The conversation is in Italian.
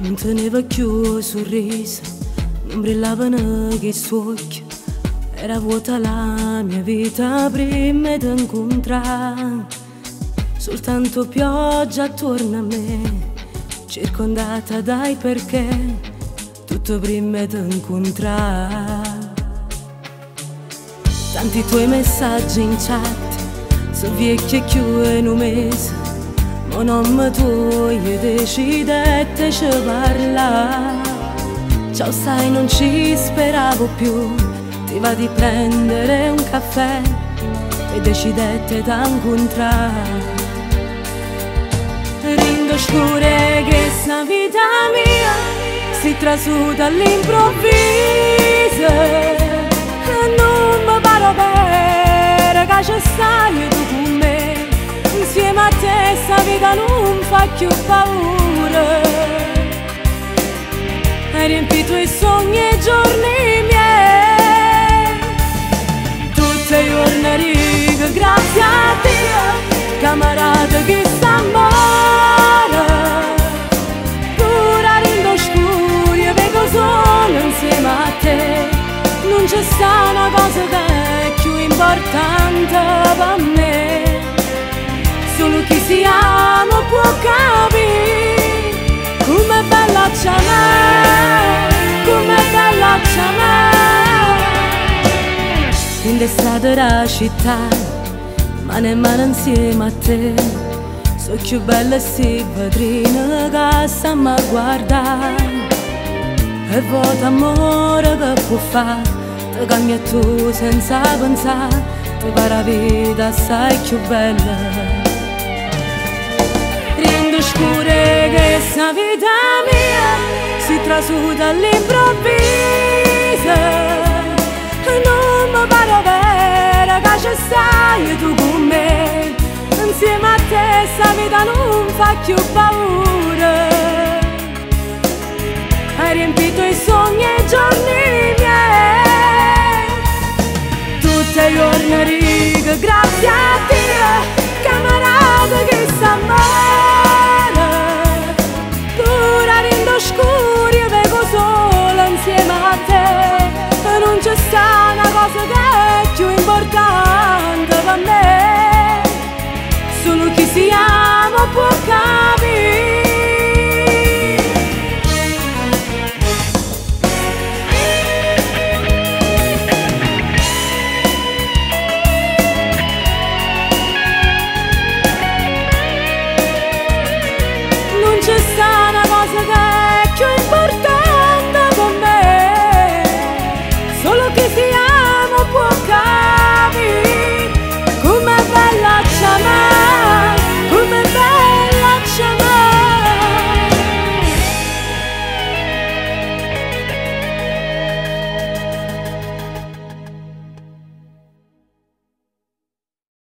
non teneva più il sorriso, non brillavano che i suoi occhi. Era vuota la mia vita prima di incontrare, soltanto pioggia attorno a me, circondata dai perché, tutto prima di incontrare. Tanti tuoi messaggi in chat, so vecchi più in un mese, ma non mi tuoi decidete ci parlare. Ciao sai non ci speravo più, ti va di prendere un caffè e decidete da incontrare. Rindo scure che sta vita mia si trasuda all'improvviso, non mi paro bene che ci stai tu con me, insieme a te sta vita non fa più paura. Hai riempito i sogni e i giorni miei, tutte i giorni rigo grazie a Dio, camarada che sta amore. Pure rindo scuri e vedo solo insieme a te, non c'è sta una cosa che è più importante per me. Solo chi si ama può capire com'è bella c'è me, com'è bella c'è me. In strada della città, mano in mano insieme a te, so più bella sti vetrine che stiamo a guardare. E vuota amore che può fare, ti cambia tu senza pensare, ti fa la vita assai più bella. Rindo scure che sta vita mia si trasuda all'improvviso, non mi pare vera che ci stai tu con me, insieme a te sta vita non fa più paura. Hai riempito i sogni e i giorni miei, tutte i giorni rigo grazie a